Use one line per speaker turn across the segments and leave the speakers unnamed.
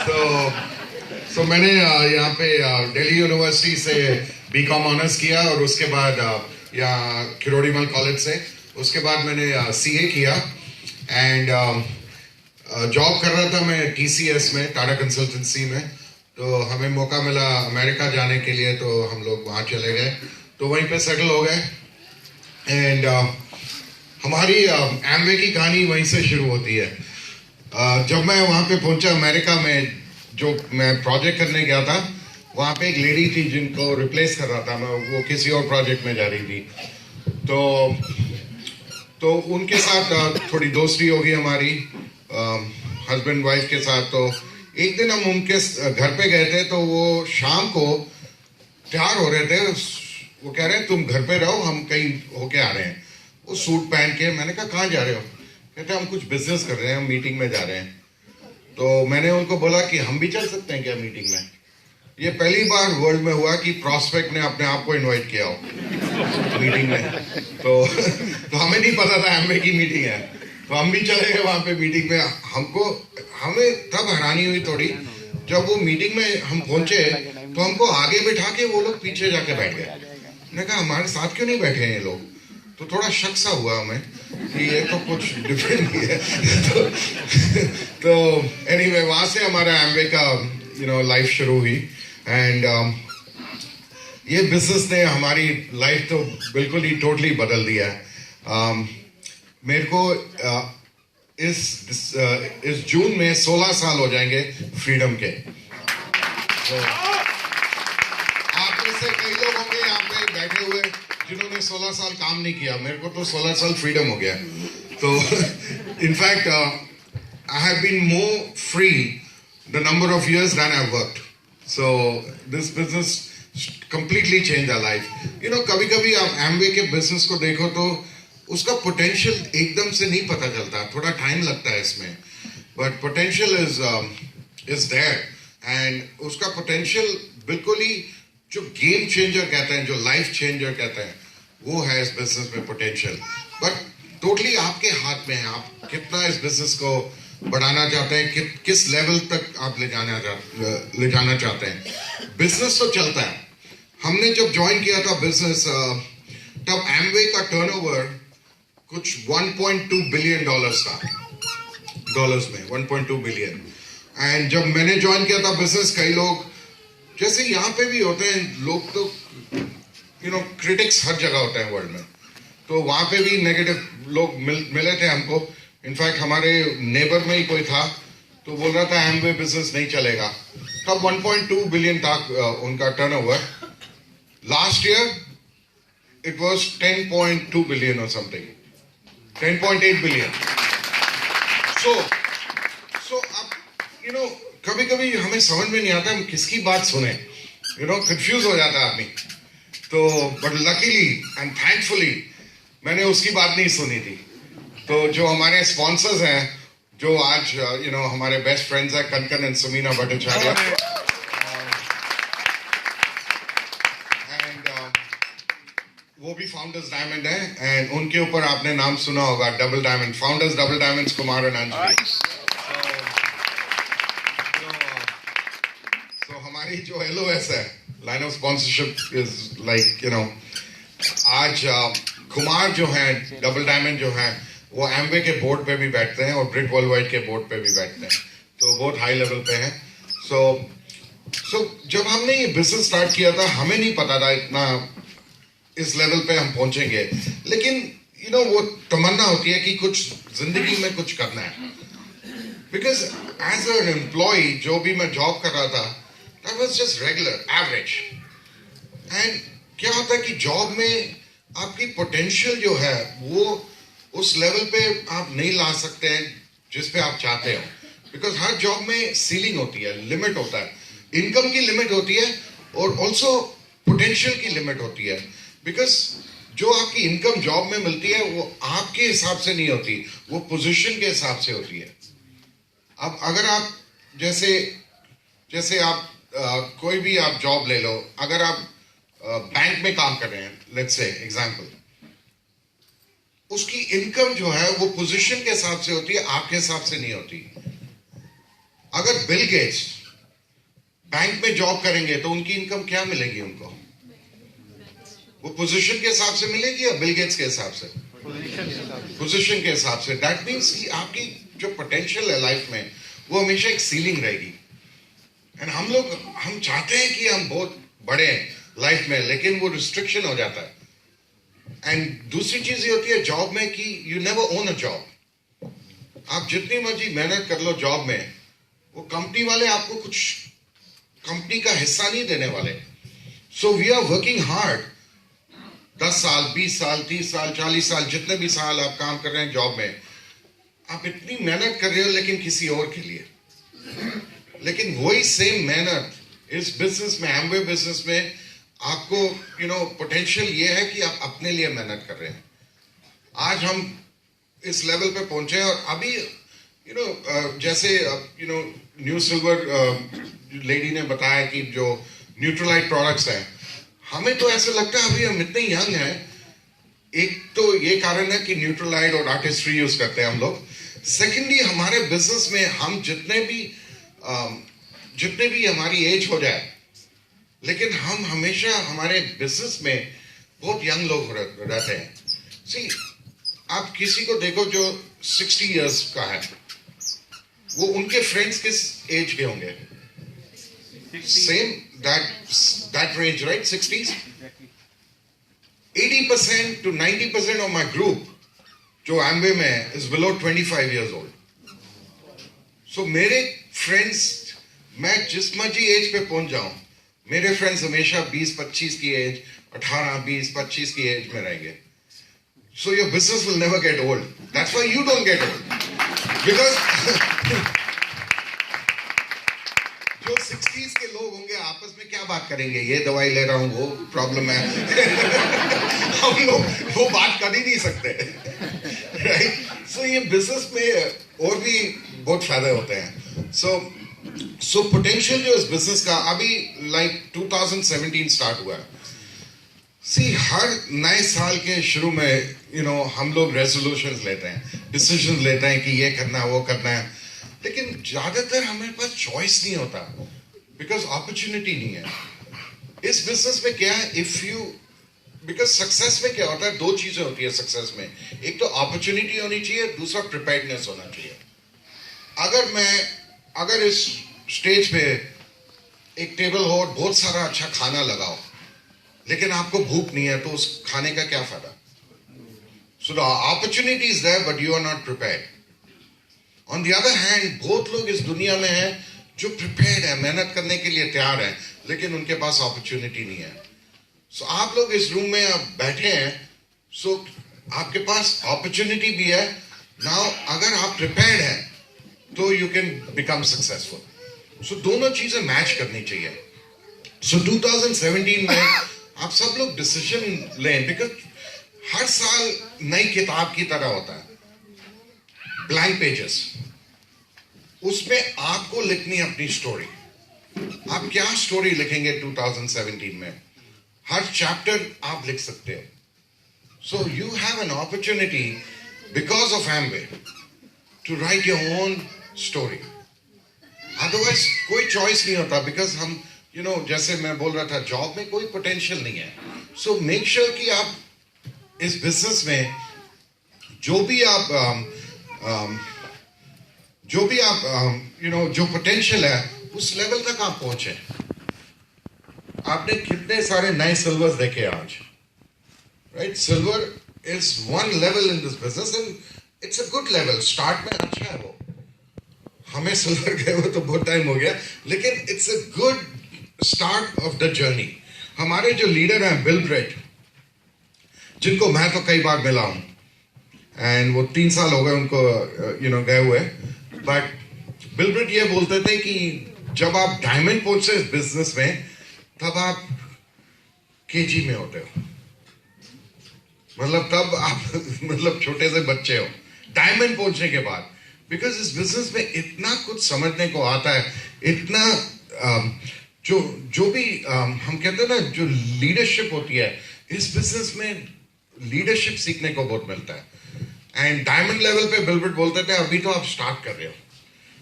तो मैंने यहाँ पे दिल्ली यूनिवर्सिटी से बीकॉम ऑनर्स किया और उसके बाद यहाँ किरोड़ीमल कॉलेज से उसके बाद मैंने सीए किया एंड जॉब कर रहा था मैं टीसीएस में, टाटा कंसल्टेंसी में। तो हमें मौका मिला अमेरिका जाने के लिए, तो हम लोग वहाँ चले गए, तो वहीं पे सेटल हो गए। एंड हमारी एमवे की कहानी वहीं से शुरू होती है। जब मैं वहाँ पे पहुंचा अमेरिका में, जो मैं प्रोजेक्ट करने गया था, वहाँ पे एक लेडी थी जिनको रिप्लेस कर रहा था मैं, वो किसी और प्रोजेक्ट में जा रही थी। तो उनके साथ थोड़ी दोस्ती हो गई हमारी, हस्बैंड वाइफ के साथ। तो एक दिन हम उनके घर पे गए थे, तो वो शाम को तैयार हो रहे थे। वो कह रहे हैं तुम घर पे रहो, हम कहीं होके आ रहे हैं। वो सूट पहन के, मैंने कहा कहाँ जा रहे हो? कहते हम कुछ बिजनेस कर रहे हैं, हम मीटिंग में जा रहे हैं। तो मैंने उनको बोला कि हम भी चल सकते हैं क्या मीटिंग में? ये पहली बार वर्ल्ड में हुआ कि प्रॉस्पेक्ट ने अपने आप को इनवाइट किया हो मीटिंग में। तो हमें नहीं पता था एमवे की मीटिंग है, तो हम भी चले गए वहां पे मीटिंग में। हमें तब हैरानी हुई थोड़ी, जब वो मीटिंग में हम पहुंचे तो हमको आगे बैठा के वो लोग पीछे जाके बैठ गए। मैंने कहा हमारे साथ क्यों नहीं बैठे हैं ये लोग? तो थोड़ा शक सा हुआ हमें कि ये तो कुछ डिफरेंट ही है। तो एनीवे वहां से हमारा एमवे का लाइफ शुरू हुई। एंड ये बिजनेस ने हमारी लाइफ तो बिल्कुल ही टोटली बदल दिया है। मेरे को इस जून में 16 साल हो जाएंगे फ्रीडम के। तो आप में से कई लोग होंगे यहाँ पे बैठे हुए जिन्होंने 16 साल काम नहीं किया। मेरे को तो 16 साल फ्रीडम हो गया। तो in fact I have been more free the number of years than I worked. So this business completely change our life. कभी कभी आप एमवे के बिजनेस को देखो तो उसका पोटेंशियल एकदम से नहीं पता चलता, थोड़ा टाइम लगता है इसमें, but potential is there. And उसका पोटेंशियल बिल्कुल ही जो गेम चेंजर कहते हैं, जो लाइफ चेंजर कहते हैं, वो है इस बिजनेस में पोटेंशियल। बट टोटली आपके हाथ में है, आप कितना इस बिजनेस को बढ़ाना चाहते हैं, किस लेवल तक आप ले जाना चाहते हैं। बिजनेस तो चलता है। हमने जब ज्वाइन किया था बिजनेस, तब एमवे का टर्नओवर कुछ 1.2 बिलियन डॉलर्स था, डॉलर्स में 1.2 बिलियन। एंड जब मैंने ज्वाइन किया था बिजनेस, कई लोग जैसे यहाँ पे भी होते हैं लोग, तो क्रिटिक्स हर जगह होते हैं वर्ल्ड में, तो वहां पे भी नेगेटिव लोग मिले थे हमको। इनफैक्ट हमारे नेबर में ही कोई था, तो बोल रहा था एमवे बिजनेस नहीं चलेगा। तब 1.2 बिलियन था उनका turnover. Last year it was 10.2 billion और समथिंग, 10.8 बिलियन। सो अब कभी कभी हमें समझ में नहीं आता हम किसकी बात सुने, कंफ्यूज हो जाता है आदमी। तो बट लकीली एंड थैंकफुली मैंने उसकी बात नहीं सुनी थी। तो जो हमारे स्पॉन्सर्स हैं, जो आज हमारे बेस्ट फ्रेंड्स हैं, कनकन एंड सुमीना भट्टाचार्य, एंड वो भी फाउंडर्स डायमंड है। एंड उनके ऊपर आपने नाम सुना होगा, double diamond founders, double diamonds, Kumar and Anjali. तो हमारी जो LOS है, line of sponsorship is like आज कुमार जो है, डबल डायमंड जो है, वो एमवे के बोर्ड पे भी बैठते हैं और ब्रिट वर्ल्ड वाइड के बोर्ड पे भी बैठते हैं, तो बहुत हाई लेवल पे हैं। सो जब हमने ये बिजनेस स्टार्ट किया था, हमें नहीं पता था इतना इस लेवल पे हम पहुंचेंगे, लेकिन वो तमन्ना होती है कि कुछ जिंदगी में कुछ करना है। बिकॉज एज एन एम्प्लॉय जो भी मैं जॉब कर रहा था, that was just regular average. And क्या होता है कि जॉब में आपकी पोटेंशियल जो है वो उस लेवल पे आप नहीं ला सकते हैं जिस पे आप चाहते हो। बिकॉज हर जॉब में सीलिंग होती है, लिमिट होता है, इनकम की लिमिट होती है और ऑल्सो पोटेंशियल की लिमिट होती है। बिकॉज जो आपकी इनकम जॉब में मिलती है वो आपके हिसाब से नहीं होती, वो पोजीशन के हिसाब से होती है। अब अगर आप जैसे आप कोई भी आप जॉब ले लो, अगर आप बैंक में काम कर रहे हैं, लेट्स से एग्जांपल, उसकी इनकम जो है वो पोजीशन के हिसाब से होती है, आपके हिसाब से नहीं होती। अगर बिल गेट्स बैंक में जॉब करेंगे तो उनकी इनकम क्या मिलेगी उनको? वो पोजीशन के हिसाब से मिलेगी या बिल गेट्स के हिसाब से? पोजीशन के हिसाब से। दैट मीन्स कि आपकी जो पोटेंशियल है लाइफ में वो हमेशा एक सीलिंग रहेगी। एंड हम चाहते हैं कि हम बहुत बड़े हैं लाइफ में, लेकिन वो रिस्ट्रिक्शन हो जाता है। एंड दूसरी चीज ये होती है जॉब में कि you never own a job. आप जितनी मर्जी मेहनत कर लो जॉब में, वो कंपनी वाले आपको कुछ कंपनी का हिस्सा नहीं देने वाले। So we are working hard. 10 साल 20 साल 30 साल 40 साल जितने भी साल आप काम कर रहे हैं जॉब में, आप इतनी मेहनत कर रहे हो लेकिन किसी और के लिए। लेकिन वही सेम मेहनत इस बिजनेस में, एम्वे बिजनेस में, आपको पोटेंशियल ये है कि आप अपने लिए मेहनत कर रहे हैं। आज हम इस लेवल पे पहुंचे और अभी जैसे न्यू सिल्वर लेडी ने बताया कि जो न्यूट्रलाइट प्रोडक्ट्स हैं, हमें तो ऐसा लगता है अभी हम इतने यंग हैं। एक तो ये कारण है कि न्यूट्रलाइट और आर्टिस्ट्री यूज करते हैं हम लोग। सेकेंडली, हमारे बिजनेस में हम जितने भी हमारी एज हो जाए, लेकिन हम हमेशा हमारे बिजनेस में बहुत यंग लोग रहते हैं। सी, आप किसी को देखो जो 60 इयर्स का है, वो उनके फ्रेंड्स किस एज के होंगे? Same that range, right? 60s. 80% to 90% of my group जो एम्वे में है is below 25 years old. So मेरे फ्रेंड्स, मैं जिस मर्जी एज पे पहुंच जाऊं, मेरे फ्रेंड्स हमेशा 20-25 की एज, 18-20-25 की एज में रहेंगे। So your business will never get old. That's why you don't get old. Because जो 60s के लोग होंगे आपस में क्या बात करेंगे? ये दवाई ले रहा हूं, वो प्रॉब्लम है। हम लोग वो बात कर ही नहीं सकते, राइट? सो ये बिजनेस में और भी बहुत फायदे होते हैं। सो पोटेंशियल जो इस बिजनेस का अभी 2017 स्टार्ट हुआ है। सी, हर नए साल के शुरू में हम लोग रेजोल्यूशंस लेते हैं, डिसीजंस लेते हैं कि ये करना है, वो करना है, लेकिन ज्यादातर हमारे पास चॉइस नहीं होता बिकॉज अपॉर्चुनिटी नहीं है। इस बिजनेस में क्या है, बिकॉज सक्सेस में क्या होता है, दो चीजें होती है सक्सेस में। एक तो अपॉर्चुनिटी होनी चाहिए, दूसरा प्रिपेयर्डनेस होना चाहिए। अगर इस स्टेज पे एक टेबल हो और बहुत सारा अच्छा खाना लगाओ, लेकिन आपको भूख नहीं है, तो उस खाने का क्या फायदा? So the opportunity is there but you are not prepared. On the other hand, बहुत लोग इस दुनिया में हैं जो प्रिपेयर्ड है, मेहनत करने के लिए तैयार है, लेकिन उनके पास अपॉर्चुनिटी नहीं है। सो आप लोग इस रूम में आप बैठे हैं, सो आपके पास अपॉर्चुनिटी भी है। नाउ अगर आप प्रिपेयर्ड हैं तो यू कैन बिकम सक्सेसफुल। सो दोनों चीजें मैच करनी चाहिए। सो 2017 में आप सब लोग डिसीजन लें, बिकॉज हर साल नई किताब की तरह होता है, ब्लैंक पेजेस। उसमें आपको लिखनी है अपनी स्टोरी। आप क्या स्टोरी लिखेंगे 2017 में? हर चैप्टर आप लिख सकते हो। So you have an opportunity because of Amway to write your own story. Otherwise कोई चॉइस नहीं होता, बिकॉज हम जैसे मैं बोल रहा था, जॉब में कोई पोटेंशियल नहीं है। सो मेक श्योर कि आप इस बिजनेस में जो भी आप जो पोटेंशियल है उस लेवल तक आप पहुंचे। आपने कितने सारे नए सिल्वर्स देखे आज, right? Silver is one level in this business and it's a good level. Start में अच्छा है वो, हमें सिल्वर गए हुए तो बहुत टाइम हो गया, लेकिन it's a good start of the journey. हमारे जो लीडर हैं बिल ब्रेट, जिनको मैं तो कई बार मिला हूं, एंड वो 3 साल हो गए उनको गए हुए, बट बिल ब्रेट ये बोलते थे कि जब आप डायमंड पहुंचते इस बिजनेस में, तब आप केजी में होते हो। मतलब तब आप छोटे से बच्चे हो डायमंड पहुंचने के बाद। बिकॉज इस बिजनेस में इतना कुछ समझने को आता है, इतना जो भी हम कहते हैं ना, जो लीडरशिप होती है इस बिजनेस में, लीडरशिप सीखने को बहुत मिलता है। एंड डायमंड लेवल पे बिल ब्रेट बोलते थे अभी तो आप स्टार्ट कर रहे हो,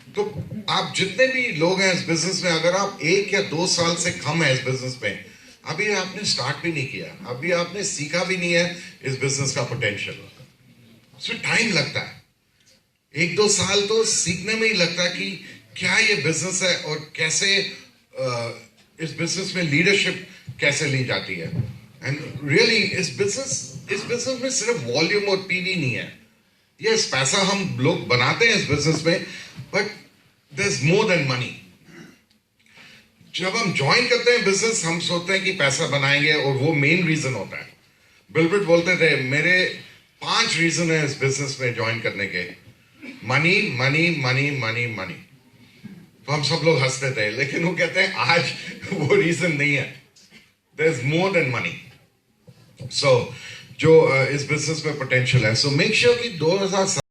तो आप जितने भी लोग हैं इस बिजनेस में, अगर आप 1 या 2 साल से कम है इस बिजनेस में, अभी आपने स्टार्ट भी नहीं किया, अभी आपने सीखा भी नहीं है इस बिजनेस का पोटेंशियल, उसमें टाइम लगता है। 1-2 साल तो सीखने में ही लगता है कि क्या ये बिजनेस है और कैसे इस बिजनेस में लीडरशिप कैसे ली जाती है। एंड रियली इस बिजनेस में सिर्फ वॉल्यूम और पीवी नहीं है। यस, पैसा हम लोग बनाते हैं इस बिजनेस में, but there is more than money. जब हम ज्वाइन करते हैं बिजनेस, हम सोचते हैं कि पैसा बनाएंगे और वो मेन रीजन होता है। बिलब्रिट बोलते थे मेरे 5 रीजन है इस बिजनेस में ज्वाइन करने के, money money money money money. तो हम सब लोग हंसते थे, लेकिन वो कहते हैं आज वो रीजन नहीं है, there is more than money. So जो इस बिजनेस में पोटेंशियल है, सो मेक श्योर कि 2007